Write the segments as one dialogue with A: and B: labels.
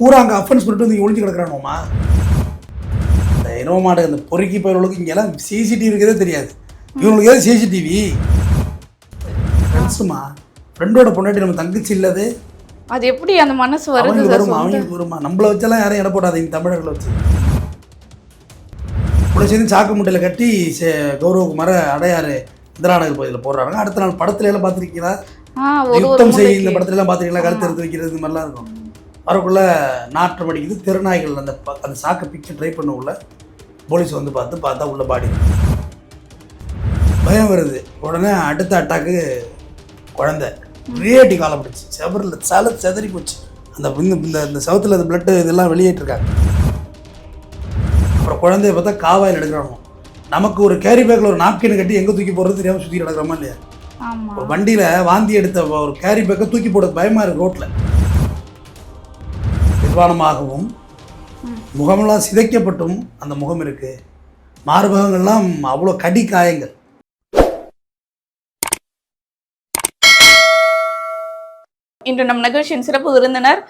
A: பூரா அங்கே அஃபென்ஸ் பண்ணிட்டு வந்து ஒழிஞ்சு கிடக்குறானுமா. இந்த இனவ மாடு அந்த பொறுக்கி போயவர்களுக்கு இங்கெல்லாம் சிசிடிவி இருக்கிறதே தெரியாது. இவங்களுக்கு ஏதாவது சிசிடிவி ஃப்ரெண்ட்ஸுமா, ஃப்ரெண்டோட பொண்டாட்டி நம்ம தங்கச்சி இல்லாது
B: அது எப்படி அந்த மனசு வருது?
A: அவங்களுக்கு வருமா? நம்மளை வச்செல்லாம் யாரும் இட போடாதீங்க, தமிழர்களை வச்சு இவ்வளோ சேர்ந்து சாக்கு முட்டையில் கட்டி கௌரவகுமார அடையாறு இந்திரா நகர் பகுதியில் போடுறாங்க. அடுத்த நாள் படத்துல எல்லாம் பார்த்துருக்கீங்களா? யுத்தம் செய்ய இந்த படத்துல எல்லாம் பார்த்துருக்கீங்களா? கழுத்து எடுத்து வைக்கிறது இந்த மாதிரிலாம் இருக்கும். வரக்குள்ள நாற்றம் அடிக்குது, திருநாய்கள் அந்த சாக்கை பிச்சு ட்ரை பண்ண உள்ள போலீஸ் வந்து பார்த்தா உள்ள பாடி பயம் வருது. உடனே அடுத்த அட்டாக்கு குழந்தை ரேட்டி காலம் பிடிச்சி செவரில் செதறி போச்சு. இந்த சவுத்தில் அந்த பிளட்டு இதெல்லாம் வெளியேற்றிருக்காங்க. அப்புறம் குழந்தைய பார்த்தா காவாயில் எடுக்கிறானோ. நமக்கு ஒரு கேரி பேக்கில் ஒரு நாப்கினை கட்டி எங்கே தூக்கி போடுறது தெரியாமல் சுற்றி கிடக்கிறோமா இல்லையா? ஒரு வண்டியில் வாந்தி எடுத்த ஒரு கேரி பேக்கை தூக்கி போடுறது பயமாக இருக்குது ரோட்டில். நிர்வாணமாகவும் முகமெல்லாம் சிதைக்கப்பட்டும் அந்த முகம் இருக்குது. மார்பகங்கள்லாம் அவ்வளோ கடி காயங்கள்.
B: இன்று நம் நிகழ்ச்சியின் சிறப்பு விருந்தினர்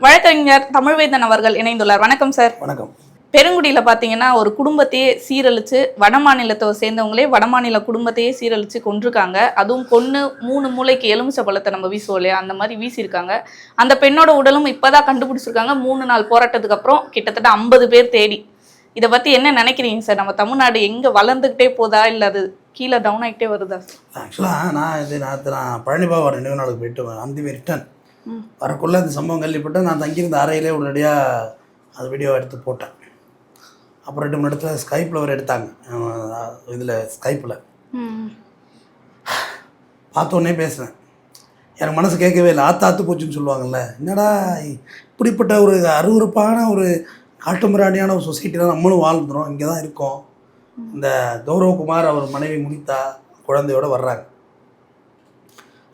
B: வழக்கறிஞர் தமிழ்வேந்தன் அவர்கள் இணைந்துள்ளார். வணக்கம் சார்.
A: வணக்கம்.
B: பெருங்குடியில் பார்த்தீங்கன்னா ஒரு குடும்பத்தையே சீரழிச்சு, வட மாநிலத்தை சேர்ந்தவங்களே வடமாநில குடும்பத்தையே சீரழிச்சு கொண்டிருக்காங்க. அதுவும் கொன்று 3 மூளைக்கு எலுமிச்சை பழத்தை நம்ம வீசுவோம் இல்லையா, அந்த மாதிரி வீசியிருக்காங்க. அந்த பெண்ணோட உடலும் இப்போதான் கண்டுபிடிச்சிருக்காங்க. 3 நாள் போராட்டத்துக்கு அப்புறம் கிட்டத்தட்ட 50 பேர் தேடி. இதை பற்றி என்ன நினைக்கிறீங்க சார்? நம்ம தமிழ்நாடு எங்கே வளர்ந்துக்கிட்டே போதா, இல்லை அது கீழே டவுன் ஆகிட்டே வருதா?
A: ஆக்சுவலாக நான் பழனிபாபா நினைவு நாளுக்கு போயிட்டு அந்த ரிட்டர்ன் வரக்குள்ளே இந்த சம்பவம் கேள்விப்பட்டு நான் தங்கியிருந்த அறையிலே உடனடியாக அது வீடியோ எடுத்து போட்டேன். அப்புறம் 2 மணி நேரத்தில் ஸ்கைப்பில் அவர் எடுத்தாங்க. இதில் ஸ்கைப்பில் பார்த்தோன்னே பேசுனேன். எனக்கு மனசு கேட்கவே இல்லை. ஆத்து போச்சுன்னு சொல்லுவாங்கள்ல. என்னடா இப்படிப்பட்ட ஒரு அருவருப்பான ஒரு காட்டுமிராண்டியான ஒரு சொசைட்டியில் நம்மளும் வாழ்ந்துடும், இங்கே தான் இருக்கோம். இந்த கௌரவகுமார் அவர் மனைவி முனிதா குழந்தையோடு வர்றாங்க.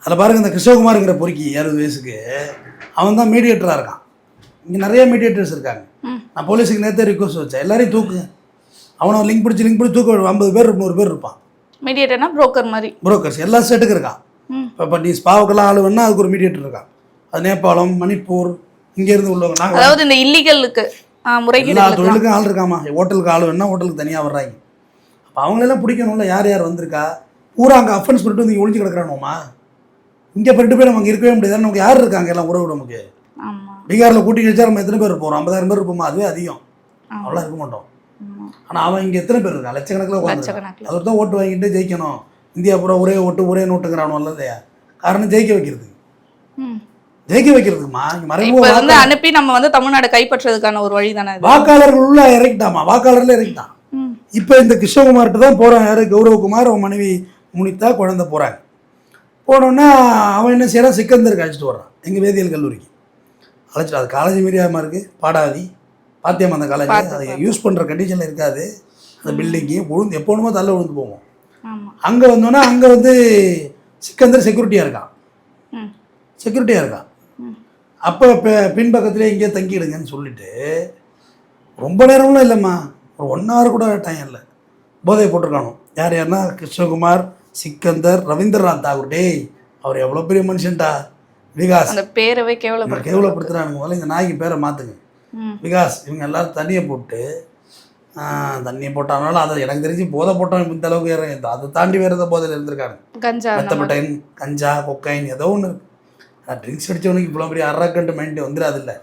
A: அதில் பாருங்கள், இந்த கிருஷ்ணகுமாருங்கிற பொறுக்கி 60 வயசுக்கு அவன் தான் மீடியேட்டராக இருக்கான். இங்கே நிறைய மீடியேட்டர்ஸ் இருக்காங்க. நான் போலீஸுக்கு நேரத்தை ரிக்வஸ்ட் வச்சேன், எல்லாரையும் தூக்குங்க. அவனை லிங்க் பிடிச்சி தூக்க 50 பேர் 100 பேர் இருப்பான்.
B: மீடியேட்டர்னா புரோக்கர் மாதிரி,
A: புரோக்கர்ஸ் எல்லா ஸ்டேட்டுக்கும் இருக்கான். இப்போ நீ ஸ்பாவுக்கெல்லாம் ஆள் வேணா அதுக்கு ஒரு மீடியேட்டர் இருக்கான். அது நேபாளம், மணிப்பூர், இங்கேருந்து உள்ளவங்க. நாங்கள்
B: அதாவது இந்த இல்லீகலுக்கு
A: எல்லா தொழிலுக்கும் ஆள் இருக்காமா. ஹோட்டலுக்கு ஆள் வேணா ஹோட்டலுக்கு தனியாக வர்றாங்க. அப்போ அவங்களெல்லாம் பிடிக்கணும்ல. யார் யார் வந்திருக்கா பூரா அங்கே அஃபென்ஸ் பண்ணிட்டு வந்து ஒழிஞ்சு கிடக்குறானோமா. இங்கே பண்ணிட்டு போய் நம்ம அங்கே இருக்கவே முடியாது. நமக்கு யார் இருக்காங்க எல்லாம் உறவு? நமக்கு பீகாரில் கூட்டி வச்சா நம்ம எத்தனை பேர் இருப்போம்? 50,000 பேர் இருப்போமா? அதுவே அதிகம். அவ்வளோ இருக்க மாட்டோம். ஆனால் அவன் இங்கே எத்தனை பேர் இருக்கான்? லட்சக்கணக்கில் உட்காந்து அவர் தான் ஓட்டு வாங்கிட்டு ஜெயிக்கணும். இந்தியா பூரா ஒரே ஓட்டு ஒரே நோட்டுங்கிறானோ இல்லையா? காரணம் ஜெயிக்க வைக்கிறதுக்குமா.
B: மறைமுக அனுப்பி நம்ம தமிழ்நாடு கைப்பற்றதுக்கான ஒரு வழி தானே.
A: வாக்காளர்கள் உள்ள இறக்கிட்டாமா, வாக்காளர்ல இறக்கிட்டான். இப்போ இந்த கிருஷ்ணகுமார்கிட்ட தான் போகிறான். யார்? கௌரவகுமார், அவன் மனைவி முனிதா குழந்தை போகிறாங்க. போனோன்னா அவன் என்ன செய்யறான்? சிக்கந்தருக்கு அழைச்சிட்டு வர்றான். எங்கள் வேதியியல் கல்லூரிக்கு அழைச்சிட்டு. அது காலேஜ் மீடியாமா இருக்குது, பாடாதி பாத்தியம்மா. அந்த காலேஜ் அதை யூஸ் பண்ணுற கண்டிஷனில் இருக்காது. அந்த பில்டிங்கு விழுந்து எப்போனுமோ தள்ள விழுந்து போவோம். அங்கே வந்தோன்னா அங்கே சிக்கந்தர் செக்யூரிட்டியாக இருக்கான். அப்போ பின்பக்கத்துலேயே இங்கேயே தங்கிடுங்கன்னு சொல்லிட்டு ரொம்ப நேரம்லாம் இல்லைம்மா, ஒரு 1 hour கூட டைம் இல்லை. போதை போட்டிருக்கானோ. யார்னா கிருஷ்ணகுமார், சிக்கந்தர், ரவீந்திரநாத் தாகூர். டேய், அவர் எவ்வளோ பெரிய மனுஷன்டா. விகாஸ்,
B: அந்த பேரவே
A: கேவலப்படுத்துறானுங்க. முதல்ல இந்த நாய்க்கு பேரை மாற்றுங்க. விகாஸ், இவங்க எல்லாரும் தண்ணியை போட்டாலும் அதை எனக்கு தெரிஞ்சு போதை போட்டவன் இந்த அளவுக்கு இறங்க. அதை தாண்டி வேறு ஏதோ போதையில் இருந்திருக்காங்க. மெத்தப்பட்டைன், கஞ்சா, கொக்கைன் ஏதோ ஒன்று இருக்கு. ட்ரிங்க்ஸ் அடிச்சவனுக்கு இவ்வளோ பெரிய அரக்கண்டு மைண்ட் வந்துடாது இல்லை.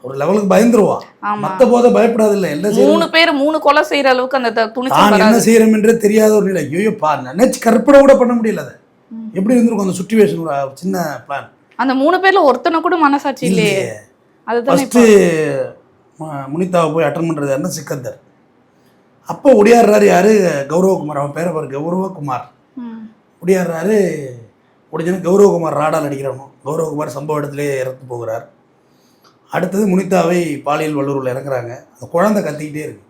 A: ஒரு லெவலுக்கு பயந்துருவான். மற்ற போதை பயப்படாது இல்லை. எல்லாம்
B: 3 பேர் 3 கொலை செய்யற அளவுக்கு அந்த
A: துணிச்சல் என்ன செய்யறோம் என்றே தெரியாத ஒரு நிலை. ஐயோ பா, நினைச்சு கற்பனை கூட பண்ண முடியல. அதை எப்படி இருந்திருக்கும் அந்த சுச்சுவேஷன்? ஒரு சின்ன பிளான். அந்த
B: 3 பேர்ல ஒருத்தனை கூட மனசாட்சி இல்லையே.
A: ஃபஸ்ட்டு முனிதாவை போய் அட்டன் பண்ணுறது யாருன்னா சிக்கந்தர். அப்போ ஒடியாடுறாரு யார்? கௌரவகுமார். அவன் பேரை பாரு, கௌரவகுமார். ஒடியாடுறாரு. ஒடிச்சுன்னா கௌரவகுமார் ராடால் அடிக்கிறவனும். கௌரவகுமார் சம்பவ இடத்துலேயே இறந்து போகிறார். அடுத்தது முனிதாவை பாலியல் வல்லுறவில் இறக்குறாங்க. அந்த குழந்தை கத்திக்கிட்டே இருக்கு.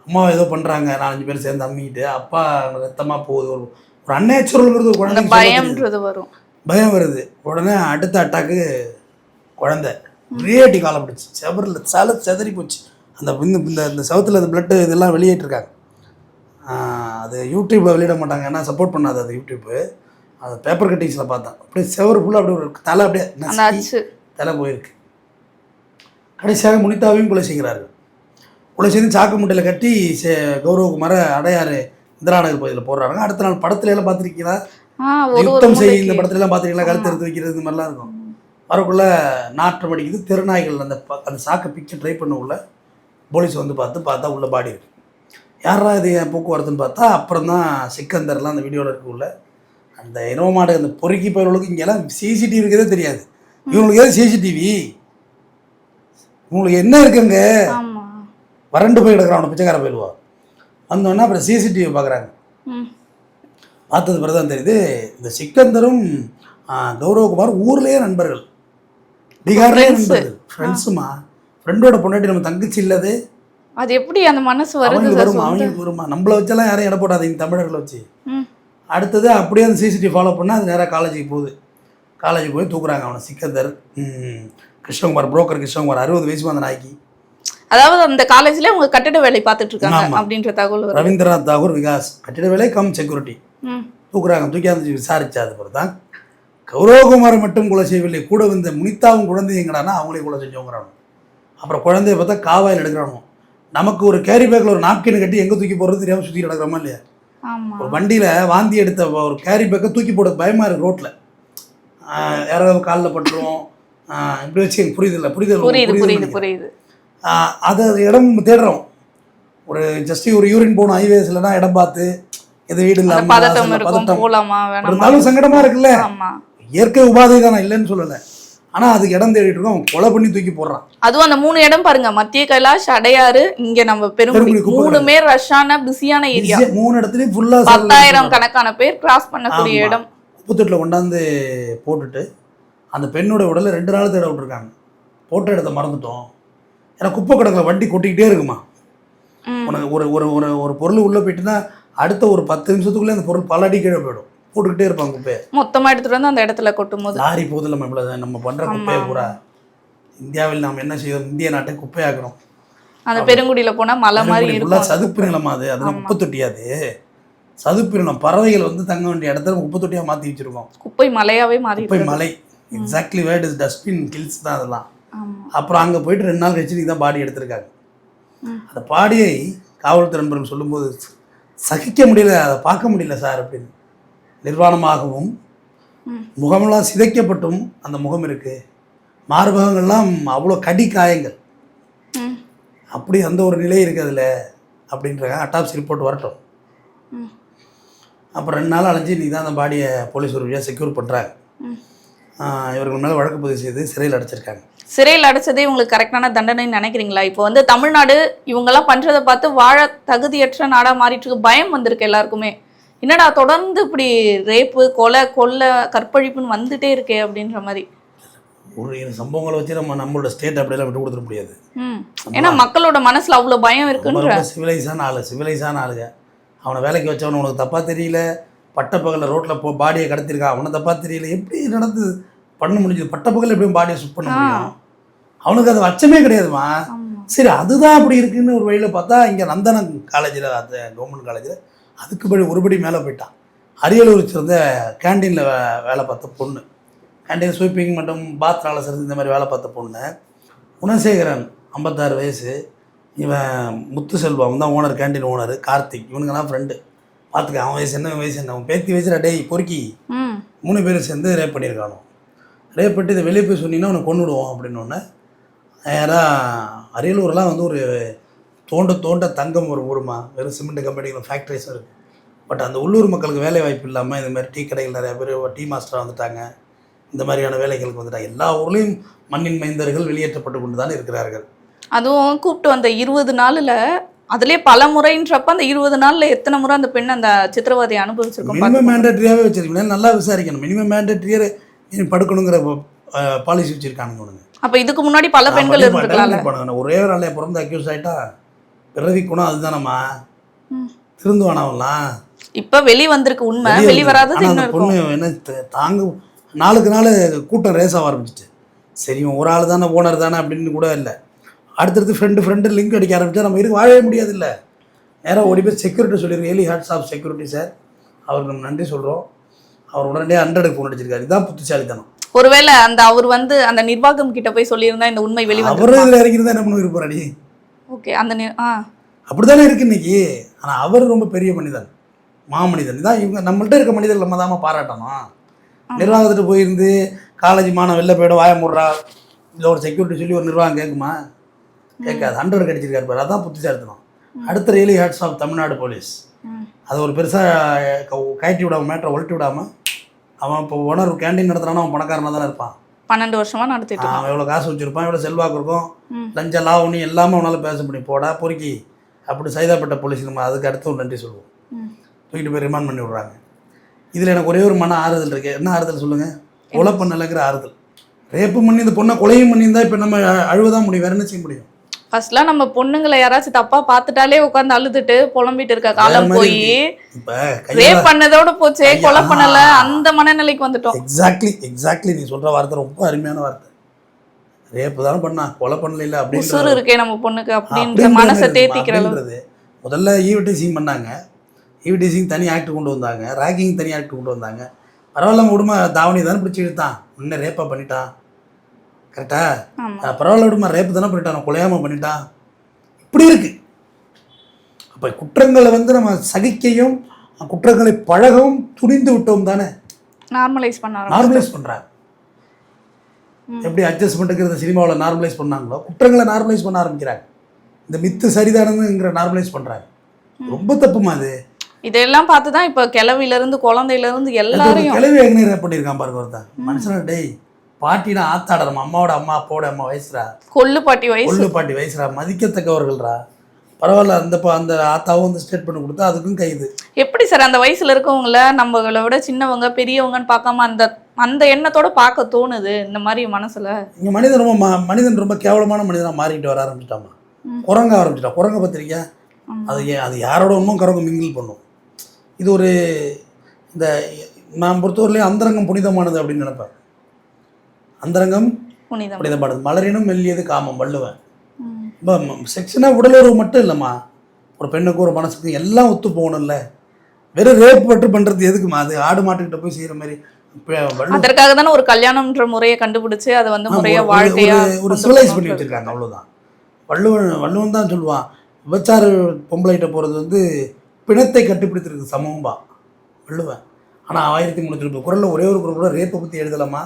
A: அம்மாவை ஏதோ பண்ணுறாங்க, 4-5 பேர் சேர்ந்து அம்மிக்கிட்டு. அப்பா ரத்தமாக போகுது. ஒரு அன்னேச்சுரல்ங்கிறது ஒரு குழந்தை பயம் வருது. உடனே அடுத்த அட்டாக்கு குழந்தை ரேட்டி காலம் பிடிச்சி செவரில் செதறி போச்சு. இந்த சவுத்தில் அந்த பிளட்டு இதெல்லாம் வெளியேற்றிருக்காங்க. அது யூடியூப்பில் வெளியிட மாட்டாங்க, ஏன்னா சப்போர்ட் பண்ணாது அது யூடியூப்பு. அது பேப்பர் கட்டிங்ஸில் பார்த்தேன். அப்படியே செவரு ஃபுல்லாக அப்படியே ஒரு தலை அப்படியே தலை போயிருக்கு. கடைசியாக முனிதாவையும் கொலை செய்கிறார்கள். கொலை செய்து சாக்கு முட்டையில் கட்டி கௌரவகுமாரை அடையாறு இந்திரா நகர் பகுதியில் போடுறாங்க. அடுத்த நாள் படத்துல எல்லாம் பார்த்துருக்கீங்களா? யுத்தம் செய்ய இந்த படத்துல எல்லாம் பார்த்துருக்கீங்களா? கழுத்து எடுத்து வைக்கிறது இந்த மாதிரிலாம் இருக்கும். வரக்குள்ள நாற்றம் அடிக்குது. திருநாய்கள் அந்த சாக்கை பிச்சு ட்ரை பண்ணக்குள்ள போலீஸ் வந்து பார்த்தா உள்ள பாடி இருக்கு. யாரா இது போக்குவரத்துன்னு பார்த்தா அப்புறம் தான் சிக்கந்தர்லாம் அந்த வீடியோவில் இருக்குள்ள அந்த இரவு மாடு அந்த பொறுக்கி போயவர்களுக்கு இங்கெல்லாம் சிசிடிவி இருக்கிறதே தெரியாது. இவங்களுக்கு ஏதாவது சிசிடிவி உங்களுக்கு என்ன இருக்குங்க? வறண்டு போய் கிடக்குறான் அவனை பிச்சைக்கார போயிடுவா. வந்தோன்னா அப்புறம் சிசிடிவி பார்க்குறாங்க. பார்த்தது பிறகு தான் தெரியுது இந்த சிக்கந்தரும் கௌரவகுமார் ஊர்லேயே நண்பர்கள், பீகார்லேயே நண்பர்கள், ஃப்ரெண்ட்ஸுமா. ஃப்ரெண்டோட பொண்டாட்டி நம்ம தங்கச்சி இல்லது.
B: அது எப்படி அந்த மனசு வருது?
A: அவங்களுக்கு வருமா? நம்மளை வச்செல்லாம் யாரையும் இட போடாதீங்க தமிழர்களை வச்சு. அடுத்தது அப்படியே அந்த சிசிடிவி ஃபாலோ பண்ணால் அது நேராக காலேஜுக்கு போகுது. காலேஜுக்கு போய் தூக்குறாங்க அவனை. சிக்கந்தர் கிருஷ்ணகுமார், புரோக்கர் கிருஷ்ணகுமார், 60 வயசு அந்த நாய்க்கு.
B: அதாவது அந்த காலேஜ்ல அவங்க கட்டிட வேலை பார்த்துட்டு இருக்காங்க அப்படின்ற தகவல்.
A: ரவீந்திரநாத் தாகூர் விகாஸ் கட்டிட வேலை கம் செக்யூரிட்டி தூக்குறாங்க. தூக்கி அந்த விசாரிச்சாது பிறகு தான் கௌரவகுமாரை மட்டும் கொலை செய்யவில்லை, கூட வந்த முனிதாவும் குழந்தை எங்கடானா அவங்களே கொலை செஞ்சவங்கிறானோ. அப்புறம் குழந்தைய பார்த்தா காவாயில் எடுக்கிறானோ. நமக்கு ஒரு கேரி பேக்கில் ஒரு நாப்கின் கட்டி எங்கே தூக்கி போடுறது தெரியாமல் சுற்றி கிடக்கிறோமா இல்லையா? ஒரு வண்டியில் வாந்தி எடுத்த ஒரு கேரி பேக்கை தூக்கி போட பயமாக இருக்குது ரோட்டில். யாராவது காலில் பட்டுரும் இப்படி வச்சு புரியுது. அதை இடம் தேடுறோம். ஒரு ஜஸ்ட் ஒரு யூரின் போகணும் ஹைவேஸ்லனா இடம் பார்த்து எது வீடு இல்லாமல் பதட்டம் இருந்தாலும் சங்கடமாக இருக்குல்ல. இயற்கை உபாதை தான், இல்லைன்னு சொல்லலை. ஆனால் அதுக்கு இடம் தேடிட்டு இருக்கோம். அவன் கொலை பண்ணி தூக்கி போடுறான். அதுவும்
B: அந்த 3 இடம் பாருங்க, மத்திய கைலாஷ், அடையாறு, இங்க நம்ம பெருங்குடி, 3மே ரஷ்ஷான பிஸியான ஏரியா.
A: 3 இடத்துலயும் ஃபுல்லா
B: 10,000 கணக்கான பேர் கிராஸ் பண்ணக்கூடிய இடம்.
A: குப்பத்தொட்டில் கொண்டாந்து போட்டுட்டு அந்த பெண்ணோட உடலை 2 நாள் தேட விட்டுருக்காங்க. போட்ட இடத்த மறந்துட்டோம். ஏன்னா குப்பை கிடக்கல, வண்டி கொட்டிக்கிட்டே இருக்குமா. உனக்கு ஒரு ஒரு ஒரு பொருள் உள்ளே போயிட்டுன்னா அடுத்த ஒரு 10 நிமிஷத்துக்குள்ளே அந்த பொருள் பல அடி கீழே போயிடும். போட்டுக்கிட்டே இருப்பாங்க குப்பையை.
B: மொத்தமாக எடுத்துகிட்டு வந்து அந்த இடத்துல கொட்டும் போது
A: லாரி போதில் நம்ம பண்ணுற குப்பையை பூரா இந்தியாவில் நாம் என்ன செய்வோம், இந்திய நாட்டை குப்பையாக்குறோம்.
B: அந்த பெருங்குடியில் போனால் மலை மாதிரி இருக்கும்.
A: சதுப்பு நிலமா அது? அதெல்லாம் குப்பை தொட்டியாது. சதுப்பு நிலம், பறவைகள் வந்து தங்க வேண்டிய இடத்துல குப்பை தொட்டியாக மாற்றி வச்சுருக்கோம்.
B: குப்பை மலையாகவே மாறி,
A: குப்பை மலை. Exactly word is dustbin hills தான் அதெல்லாம். அப்புறம் அங்கே போயிட்டு 2 நாள் கழிச்சு நீ தான் பாடி எடுத்திருக்காங்க. அந்த பாடியை காவல்துறை நண்பர்கள் சொல்லும்போது சகிக்க முடியல, அதை பார்க்க முடியல சார் அப்படின்னு. நிர்வாணமாகவும் முகமெல்லாம் சிதைக்கப்பட்டும் அந்த முகம் இருக்கு. மார்பகங்கள்லாம் அவ்வளோ கடி காயங்கள், அப்படி அந்த ஒரு நிலை இருக்குது அதில் அப்படின்றாங்க. அட்டாப்சி ரிப்போர்ட் வரட்டும். அப்புறம் 2 நாள் அலைஞ்சு நீ தான் அந்த பாடியை போலீஸ் ஒரு வழியாக செக்யூர் பண்ணுறாங்க. இவர்கள் மேலே வழக்கு பதிவு செய்து சிறையில் அடைச்சிருக்காங்க.
B: சிறையில் அடைச்சதே உங்களுக்கு கரெக்டான தண்டனைன்னு நினைக்கிறீங்களா? இப்போ வந்து தமிழ்நாடு இவங்கெல்லாம் பண்ணுறதை பார்த்து வாழ தகுதியற்ற நாடாக மாறிட்டு இருக்கு. பயம் வந்திருக்கு எல்லாருக்குமே. என்னடா தொடர்ந்து இப்படி ரேப்பு, கொலை, கற்பழிப்புன்னு வந்துட்டே இருக்கே அப்படின்ற மாதிரி
A: ஒரு சம்பவங்களை வச்சு நம்மளோட ஸ்டேட் அப்படியெல்லாம் விட்டு கொடுத்துட முடியாது.
B: ஏன்னா மக்களோட மனசுல அவ்வளோ பயம் இருக்குன்ற.
A: சிவிலைஸான ஆளுங்க. அவனை வேலைக்கு வச்சவன உனக்கு தப்பா தெரியல, பட்டப்பகலில் ரோட்டில் பாடியை கடத்திருக்கான், அவனை தப்பா தெரியல, எப்படி நடந்து பண்ண முடிஞ்சது? பட்டப்பகலில் எப்படியும் பாடியை சுட் பண்ண முடியும்? அவனுக்கு அது அச்சமே கிடையாதுமா. சரி, அதுதான் அப்படி இருக்குன்னு ஒரு வழியில் பார்த்தா இங்கே நந்தனம் காலேஜில், அந்த கவர்மெண்ட் காலேஜில் அதுக்கு ஒருபடி மேலே போயிட்டான். அரியலூர் சேர்ந்த கேண்டீனில் வேலை பார்த்த பொண்ணு, கேண்டீன் ஸ்வீப்பிங் மற்றும் பாத் அலசறது இந்த மாதிரி வேலை பார்த்த பொண்ணு குணசேகரன், 56 வயசு. இவன் முத்துசெல்வம் தான் ஓனர், கேண்டீன் ஓனர். கார்த்திக், இவனுங்கெல்லாம் ஃப்ரெண்டு. பார்த்துக்க, அவன் வயசு என்ன, வயசு என்ன, அவன் பேத்தி வயசுல டேய் பொறுக்கி 3 பேரும் சேர்ந்து ரேப் பண்ணியிருக்கானோ. ரேப் பண்ணிட்டு இதை வெளியே போய் சொன்னீங்கன்னா அவனை கொண்டுடுவோம் அப்படின்னு ஒன்று. யாராக அரியலூர்லாம் வந்து ஒரு தோண்ட தங்கம் ஒரு ஊருமா. வெறும் சிமெண்ட் கம்பெனிகளும் ஃபேக்ட்ரிஸும் இருக்குது. பட் அந்த உள்ளூர் மக்களுக்கு வேலை வாய்ப்பு இல்லாமல் இந்த மாதிரி டீ கடைகள் நிறையா பேர் டீ மாஸ்டராக வந்துட்டாங்க. இந்த மாதிரியான வேலைகளுக்கு வந்துட்டாங்க. எல்லா ஊர்லேயும் மண்ணின் மைந்தர்கள் வெளியேற்றப்பட்டு கொண்டு தான் இருக்கிறார்கள்.
B: அதுவும் கூப்பிட்டு வந்த 20 நாளில் அதுலேயே பல முறைன்றப்ப அந்த 20 நாளில் எத்தனை முறை அந்த பெண் அந்த சித்திரவதையை அனுபவிச்சிருக்கோம்.
A: மினிமம் மேண்டட்ரியாகவே வச்சிருக்கீங்க, நல்லா விசாரிக்கணும். மினிமம் மேண்டட்ரியே படுக்கணுங்கிற பாலிசி வச்சுருக்கானுங்க ஒன்று.
B: அப்போ இதுக்கு முன்னாடி பல பெண்கள் இருந்துருக்கலாம்.
A: ஒரே ஒரு நாளைய பிறந்து அக்யூஸ் ஆகிட்டா பிறவி குணம் அதுதானம்மா, திருந்துவானவெல்லாம்.
B: இப்போ வெளி வந்திருக்கு உண்மை, வெளி வராதது
A: பொண்ணு என்ன தாங்க. நாளுக்கு நாள் கூட்டம் ரேஸாக ஆரம்பிச்சிட்டு, சரி ஒரு ஆள் தானே, ஓனர் தானே அப்படின்னு கூட இல்லை. அடுத்தடுத்து ஃப்ரெண்டு லிங்க் அடிக்க ஆரம்பித்தா நம்ம இருக்கு வாழவே முடியாது. இல்லை, நேராக ஓடி போய் செக்யூரிட்டி சொல்லியிருக்கேன். எலி ஹேட்ஸ் ஆஃப் செக்யூரிட்டி சார், அவருக்கு நம்ம நன்றி சொல்கிறோம். அவர் உடனடியாக 100க்கு ஃபோன் அடிச்சிருக்காரு. இதுதான் புத்திசாலித்தனம்.
B: ஒருவேளை அந்த அவர் வந்து அந்த நிர்வாகம் கிட்ட போய் சொல்லியிருந்தா இந்த உண்மை வெளிவந்து
A: அவரும் இதில் இறங்கியிருந்தா என்ன பண்ண விருப்பறாடி?
B: ஓகே அந்த
A: அப்படித்தானே இருக்கு இன்னைக்கு. ஆனால் அவர் ரொம்ப பெரிய மனிதன், மாமனிதன். இதான் இவங்க நம்மள்ட்ட இருக்க மனிதர்கள் நம்ம தாம பாராட்டணும். நிர்வாகத்துட்டு போயிருந்து காலேஜ் மாணவன் வெளில போய்டும் வாய முடுறா இல்லை ஒரு செக்யூரிட்டி சொல்லி ஒரு நிர்வாகம் கேட்குமா? கேட்காது. 100 கடிச்சிருக்காரு பாரு, அதான் புத்திசாலித்தனம். அடுத்த really hats off Tamil Nadu police. அதை ஒரு பெருசாக கயட்டி விடாமல் மேட்டரை ஒழட்டி விடாமல் அவன் இப்போ ஓனர் கேண்டீன் நடத்துறானா அவன் பணக்காரனாக தானே இருப்பான்.
B: 12 வருஷமா நடத்திட்டு
A: அவன் எவ்வளோ காசு வச்சுருப்பான், எவ்வளோ செல்வாக்கு இருக்கும், லஞ்ச லாவணி எல்லாமே அவனால் பேச முடியும். போடா பொறுக்கி அப்படி சைதாப்பட்ட போலீஸ் நம்ம அதுக்கு அடுத்து ஒரு நன்றி சொல்லுவோம். தூக்கிட்டு போய் ரிமாண்ட் பண்ணி விட்றாங்க. இதில் எனக்கு ஒரே ஒரு மன ஆறுதல் இருக்குது. என்ன ஆறுதல் சொல்லுங்கள்? கொலை பண்ணலைங்கிற ஆறுதல். ரேப்பு பண்ணி இந்த பொண்ணை கொலையும் பண்ணியிருந்தா இப்போ நம்ம அழுவதான் முடியும், வேறு என்ன செய்ய முடியும்?
B: ஃபர்ஸ்ட்லாம் நம்ம பொண்ணுங்களை யாராச்சும் தப்பா பார்த்துட்டாலே உட்காந்து அழுதுட்டு புலம்பிட்டு இருக்க காலம் போய் ரேப் பண்ணதோட போச்சே, கொலை பண்ணல, அந்த மனநிலைக்கு வந்துட்டோம்.
A: எக்ஸாக்ட்லி நீ சொல்ற வார்த்தை ரொம்ப அருமையான வார்த்தை. ரேப்பு தானே பண்ணா, கொலை பண்ணல இல்லை அப்படின்னு
B: இருக்கே நம்ம பொண்ணுக்கு அப்படின்ற மனசை தேத்திக்கிறது.
A: முதல்ல ஈவிடிசிங் பண்ணாங்க, ஈவிடிசிங் தனி ஆக்ட் கொண்டு வந்தாங்க, ராகிங் தனி ஆக்ட் கொண்டு வந்தாங்க. பரவாயில்ல விடுமா, தாவணி தானே பிடிச்சி இழுத்தான், முன்னே ரேப்பா பண்ணிட்டான், கரெக்டா? பரவாயில்ல விடுமா, ரேப்பு தானே பண்ணிட்டான், கொலையாம பண்ணிட்டான், இப்படி இருக்கு. அப்போ குற்றங்களை வந்து நம்ம சகிக்கையும் குற்றங்களை பழகவும் துணிந்து விட்டோம் தானே,
B: நார்மலைஸ்
A: பண்ணுறாங்க. எப்படி அட்ஜஸ்ட்மெண்ட்டுக்கு இந்த சினிமாவில் நார்மலைஸ் பண்ணாங்களோ குற்றங்களை நார்மலைஸ் பண்ண ஆரம்பிக்கிறாங்க. இந்த மித்து சரிதானதுங்கிற நார்மலைஸ் பண்ணுறாங்க. ரொம்ப தப்புமா அது.
B: இதெல்லாம் பார்த்து தான் இப்போ கிளவிலேருந்து குழந்தையிலேருந்து எல்லாரும்
A: கிளவி எங்கே ரேப் பண்ணியிருக்கான் பாருங்க ஒருத்தன். மனுஷனா டேய் பாட்டினா ஆத்தாடா, நம்ம அம்மாவோட அம்மா அப்பாவோட அம்மா வயசுரா,
B: கொள்ளு பாட்டி
A: வயசுரா, மதிக்கத்தக்கவர்கள்ரா. பரவாயில்ல, அந்த ஆத்தாவும் வந்து ஸ்டேட் பண்ணி கொடுத்தா அதுக்கும் கைது.
B: எப்படி சார் அந்த வயசுல இருக்கவங்கள நம்மளை விட சின்னவங்க பெரியவங்கன்னு பார்க்காம அந்த எண்ணத்தோட பார்க்க தோணுது இந்த மாதிரி மனசுல? இங்கே
A: மனிதன் ரொம்ப கேவலமான மனிதனாக மாறிக்கிட்டு வர ஆரம்பிச்சிட்டாமா, குரங்க ஆரம்பிச்சிட்டான். குரங்க பத்திரிக்கை அது யாரோட ஒன்றும் குரங்கு மிங்கிள் பண்ணும். இது ஒரு இந்த நான் பொறுத்தவரையிலையும் அந்தரங்கம் புனிதமானது அப்படின்னு நினைப்பேன். அந்தரங்கம் புனிதமானது, மலரினும் மெல்லியது காமம் வள்ளுவன். இப்போ செக்ஷனாக உடலுறவு மட்டும் இல்லைம்மா, ஒரு பெண்ணுக்கு ஒரு மனசுக்கு எல்லாம் ஒத்து போகணும்ல. வெறும் ரேப் மட்டும் பண்ணுறது எதுக்குமா? அது ஆடு மாட்டுக்கிட்ட போய் செய்கிற மாதிரி.
B: அதற்காக தானே ஒரு கல்யாணம்ன்ற முறையை கண்டுபிடிச்சு அதை வந்து முறையா வாழ்க்கையா
A: ஒரு சிவிலைஸ் பண்ணி வச்சிருக்காங்க, அவ்வளோதான். வள்ளுவன் தான் சொல்லுவான், விபச்சார பொம்பளைகிட்ட போகிறது வந்து பிணத்தை கட்டுப்பிடித்திருக்கு சமம்பா வள்ளுவன். ஆனால் 1330 குறளில் ஒரே ஒரு குறள் கூட ரேப்பை பற்றி எழுதலாமா?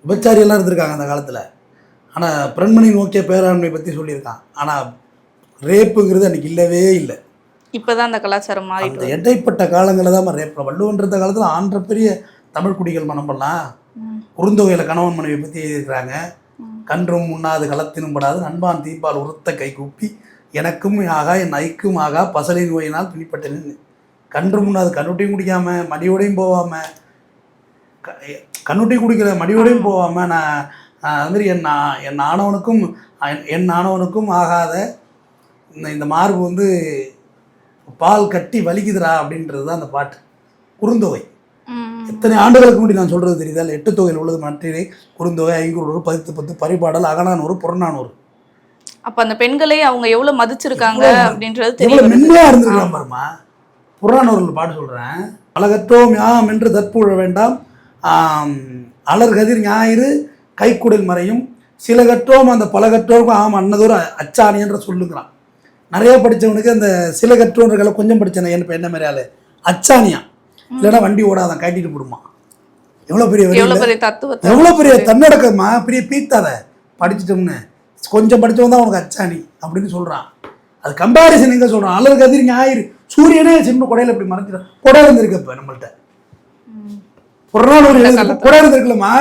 A: விபச்சாரியெல்லாம் இருந்திருக்காங்க அந்த காலத்தில். ஆனால் பெண்மணி நோக்கிய பேராண்மை பற்றி சொல்லியிருக்கான். ஆனால் ரேப்புங்கிறது அன்றைக்கி இல்லவே இல்லை.
B: இப்போ தான் அந்த கலாச்சாரம் மாறி.
A: அந்த இடைப்பட்ட காலங்களில் தான் ரேப். வள்ளுவன்ற காலத்தில் ஆன்ற பெரிய தமிழ் குடிகள் மனம் பண்ணலாம். குறுந்தொகையில் கணவன் மனைவி பற்றி எழுதியிருக்கிறாங்க. கன்றும் உண்ணாது களத்தினும் படாது நண்பான் தீப்பால் உறுத்த கை கூப்பி எனக்கும் ஆகா என் ஐக்கும் ஆகா பசலை நோயினால் பிடிப்பட்டேன்னு. கன்று முன்னாது கண்ணுட்டையும் குடிக்காமல் மடியோடையும் போகாமல், கண்ணுட்டையும் குடிக்கிற மடியோடையும் போகாமல் நான் வந்து என் ஆணவனுக்கும் ஆகாத இந்த மார்பு வந்து பால் கட்டி வலிக்குதுரா அப்படின்றது தான் அந்த பாட்டு. குறுந்தொகை எத்தனை ஆண்டுகளுக்கு முன்னாடி நான் சொல்கிறது தெரியுதா? 8 தொகையில் உள்ளது மற்றே குறுந்தொகை, 5 10 பரிபாடல், அகநானூறு, புறநானூறு.
B: அப்போ அந்த பெண்களை அவங்க எவ்வளோ மதிச்சிருக்காங்க அப்படின்றது தெரியும்.
A: மென்மையாக இருந்திருக்கலாம் பாருமா. புறநானூரில் பாட்டு சொல்கிறேன், அழகற்றோம் யாம் என்று தற்புழ வேண்டாம், அலர்கதிர் ஞாயிறு கைக்குடல் மறையும், சில கற்றோம் அந்த பல கற்றோருக்கும் ஆம் அன்னதோர் அச்சாணி என்ற சொல்லுங்கிறான். நிறைய படித்தவனுக்கு அந்த சில கற்றோன்றகளை கொஞ்சம் படித்தேன் என்ன என்ன மாதிரி ஆள் அச்சாணியா, இல்லைன்னா வண்டி ஓடாதான் கட்டிட்டு போடுமா. எவ்வளோ பெரிய தன்னடக்கமா, பெரிய பீத்தாத படிச்சுட்டோம்னு கொஞ்சம் படித்தவன் தான் உனக்கு அச்சாணி அப்படின்னு சொல்கிறான். அது கம்பாரிசன் எங்கே சொல்கிறான்? அலர் கதிர் ஞாயிறு, சூரியனே சின்ன கொடையில் இப்படி மறைச்சிடும். கொடை இருந்திருக்கு இப்போ நம்மள்கிட்ட, புறநானூறு கொடை இருந்திருக்குல்லம்மா,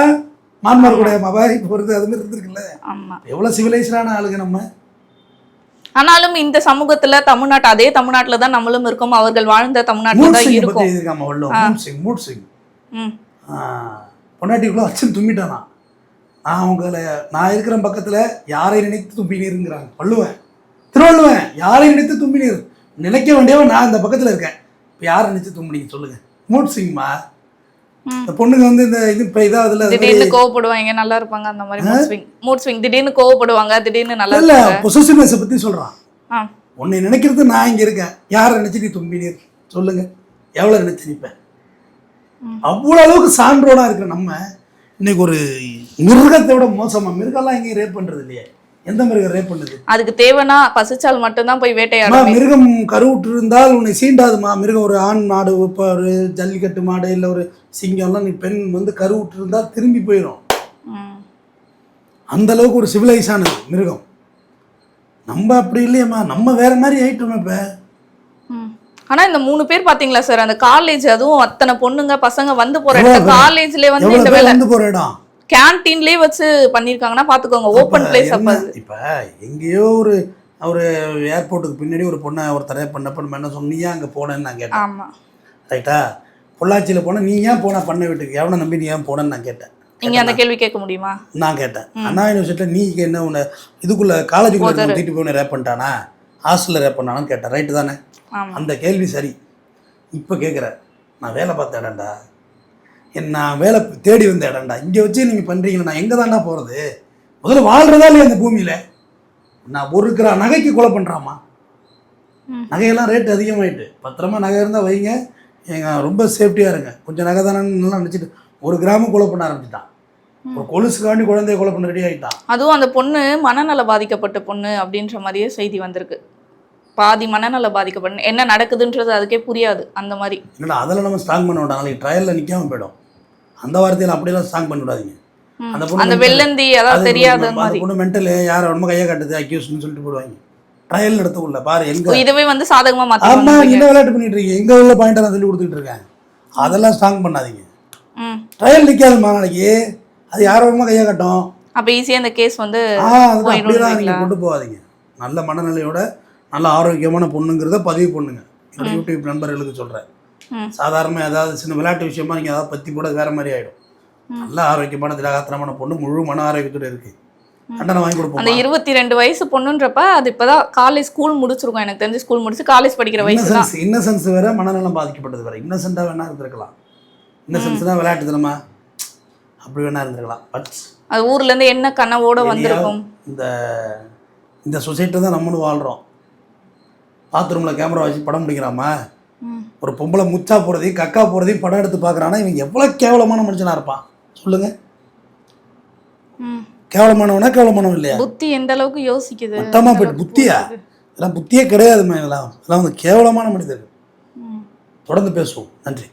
A: மான்மார் கொடை மபாரி போகிறது அது மாதிரி இருந்திருக்குல்ல. எவ்வளோ சிவிலைஸ்டான ஆளுங்க நம்ம.
B: ஆனாலும் இந்த சமூகத்துல தமிழ்நாட்டு அதே தமிழ்நாட்டுல தான் நம்மளும் இருக்கோம், அவர்கள் வாழ்ந்த தமிழ்நாட்டுல தான் இருக்கும்.
A: மூட் சிங் பொன்னாட்டிக்குள்ள அச்சன் தும்பிட்டானா, நான் இருக்கிற பக்கத்துல யாரை நினைத்து தும்பினீருங்கிறாங்க. வள்ளுவன், திருவள்ளுவன் யாரை நினைத்து தும்பினீர், நினைக்க வேண்டியவன் நான் இந்த பக்கத்துல இருக்கேன், இப்போ யாரை நினைச்சு தும்பினீங்க சொல்லுங்க. மூட் சிங்மா. இந்த பொண்ணுங்க வந்து இந்த இது இப்போ இதாவதுல
B: திடீர்னு கோவப்படுவாங்க, நல்லா இருப்பாங்க, அந்த மாதிரி மூட் ஸ்விங். திடீர்னு கோவப்படுவாங்க, திடீர்னு நல்லா
A: இல்ல. பொசசிவ்னஸ் பத்தி சொல்றான். உன்னை நினைக்கிறது நான் இங்க இருக்கேன், யாரை நினைச்சு நீ தும்பினீர் சொல்லுங்க, எவ்வளவு நினைச்சு நிற்பேன். அவ்வளவு அளவுக்கு சான்றோனா இருக்கிற நம்ம இன்னைக்கு ஒரு மிருகத்தை விட மோசமா, மிருகம்லாம் எங்கேயும் ரேப் பண்றது இல்லையே. எந்த மிருகம் ரேப் பண்ணுது?
B: அதுக்கு தேவைன்னா பசிச்சால் மட்டும்தான் போய் வேட்டையாடும்.
A: மிருகம் கருவுற்று இருந்தால் உன்னை சீண்டாதுமா. மிருகம் ஒரு ஆண் மாடு, இப்போ ஒரு ஜல்லிக்கட்டு மாடு இல்லை ஒரு சிங்கம்லாம், நீ பெண் வந்து கருவுற்று இருந்தால் திரும்பி போயிடும். அந்த அளவுக்கு ஒரு சிவிலைஸ் ஆனது மிருகம். நம்ம அப்படி இல்லையம்மா, நம்ம வேற மாதிரி ஆயிட்டோம் இப்ப.
B: ஆனா இந்த 3 பேர் பாத்தீங்களா சார், அந்த காலேஜ், அதுவும் அத்தனை பொண்ணுங்க பசங்க வந்து போற இடம், காலேஜ்லயே வந்து இந்த வேலை
A: வந்து போற இடம்
B: கேண்டீன்லயே வச்சு பண்ணிருக்காங்கன்னா பாத்துக்கோங்க. Open place. அப்ப
A: இப்ப எங்கேயோ ஒரு ஏர்போர்ட்டுக்கு பின்னாடி ஒரு பொண்ணை ஒருத்தரே பண்ணப்ப நம்ம என்ன சொன்னோம், நீ ஏன் அங்கே போனேன்னு நான் கேட்டேன்.
B: ஆமா
A: ரைட்டா? பொள்ளாச்சியில் போன நீ ஏன் போன பண்ண வீட்டுக்கு, எவனை நம்பி நீ ஏன் போனேன்னு நான் கேட்டேன்.
B: நீங்க அந்த கேள்வி கேட்க முடியுமா?
A: நான் கேட்டேன். அண்ணா யூனிவர்சிட்டியில் நீ என்ன உன்னை இதுக்குள்ள காலேஜுக்குள்ள தூக்கிட்டு போய் ரேப் பண்ணிட்டானா, ஹாஸ்டலில் ரேப் பண்ணானான்னு கேட்டேன். ரைட்டு தானே? அந்த கேள்வி சரி. இப்போ கேட்குற, நான் வேலை பார்த்த இடம்டா, நான் வேலை தேடி வந்த இடம்டா, இங்கே வச்சு நீங்கள் பண்ணுறீங்களா, நான் எங்கே தாண்டா போகிறது? முதல்ல வாழ்கிறதா இல்லையா அந்த பூமியில்? நான் ஒரு கிரா நகைக்கு கொலை பண்ணுறாமா? நகையெல்லாம் ரேட்டு அதிகமாகிட்டு. பத்திரமா நகை இருந்தால் வைங்க, எங்கள் ரொம்ப சேஃப்டியாக இருங்க, கொஞ்சம் நகை தானேன்னு நினச்சிட்டு ஒரு கிராமம் கொலை பண்ண ஆரம்பிச்சிட்டான். ஒரு கொலுசுக்காண்டி குழந்தைய கொலை பண்ண ரெடி ஆகிட்டான்.
B: அதுவும் அந்த பொண்ணு மனநல பாதிக்கப்பட்ட பொண்ணு அப்படின்ற மாதிரியே செய்தி வந்திருக்கு. பாதி மனநல பாதிக்கப்பட்ட, என்ன நடக்குதுன்றது அதுக்கே புரியாது அந்த மாதிரி.
A: இல்லை அதெல்லாம் நம்ம ஸ்ட்ராங் பண்ண விடாங்க, நாளைக்கு ட்ரையலில் நிற்காம போயிடும். அந்த வார்த்தையில் அப்படியெல்லாம் ஸ்ட்ராங் பண்ணி விடாதீங்க. அந்த பொண்ணு வெள்ளந்தி அதாவது தெரியாத மாதிரி, பொண்ணு மென்டல் யாரை ரொம்ப கையை காட்டுது அக்யூஸ்ன்னு சொல்லிட்டு போடுவாங்க. ட்ரையல் நடத்தக்குள்ள பாரு எங்க இதுவே வந்து சாதகமா மாத்தி. ஆமா, என்ன விளையாட்டு பண்ணிட்டு இருக்கீங்க, எங்க உள்ள பாயிண்ட் நான் சொல்லி கொடுத்துட்டு இருக்கேன். அதெல்லாம் ஸ்ட்ராங் பண்ணாதீங்க. ட்ரையல் நிற்காதுமா நாளைக்கு, அது யாரோமா கையை காட்டும். அப்போ ஈஸியாக இந்த கேஸ் வந்து அப்படியெல்லாம் நீங்கள் கொண்டு போகாதீங்க. நல்ல மனநிலையோட நல்ல ஆரோக்கியமான பொண்ணுங்கிறத பதிவு பண்ணுங்க. என்னோட யூடியூப் நண்பர்களுக்கு சொல்கிறேன். சாதாரண ஏதாவது சின்ன விளையாட்டு விஷயமா நீங்கள் அதாவது பற்றி போட வேற மாதிரி ஆகிடும். நல்ல ஆரோக்கியமான திலகாத்திரமான பொண்ணு, முழு மன ஆரோக்கியத்தோடு இருக்குது. கண்டனம் வாங்கி கொடுப்போம். அந்த 22 வயசு பொண்ணுன்றப்ப அது இப்போதான் காலேஜ் ஸ்கூல் முடிச்சிருக்கோம். எனக்கு தெரிஞ்சு ஸ்கூல் முடிச்சு காலேஜ் படிக்கிற வயசு தான். இன்னசென்ஸ் வேற, மனநலம் பாதிக்கப்பட்டது வேற. இன்னசென்ட்டாக வேணா இருந்திருக்கலாம். இன்னசென்ஸ் தான் விளையாட்டு தினமா அப்படி வேணா இருந்திருக்கலாம். பட் அது ஊர்லேருந்து என்ன கனவோட வந்திருக்கும். இந்த சொசைட்டி தான் நம்மளும் வாழ்கிறோம். பாத்ரூமில் கேமரா வச்சு படம் பிடிக்கிறாமா, ஒரு பொம்பளை முச்சா போகிறதையும் கக்கா போகிறதையும் படம் எடுத்து பார்க்குறான்னா இவன் எவ்வளோ கேவலமான மனுஷனாக இருப்பான் சொல்லுங்கள். கேவலமானவனா கேவலமானவன் இல்லையா? புத்தி எந்த அளவுக்கு யோசிக்குது மொத்தமாக போயிட்டு. புத்தியா? இதெல்லாம் புத்தியே கிடையாதுமா. இதெல்லாம் வந்து கேவலமான மனிதர்கள். தொடர்ந்து பேசுவோம். நன்றி.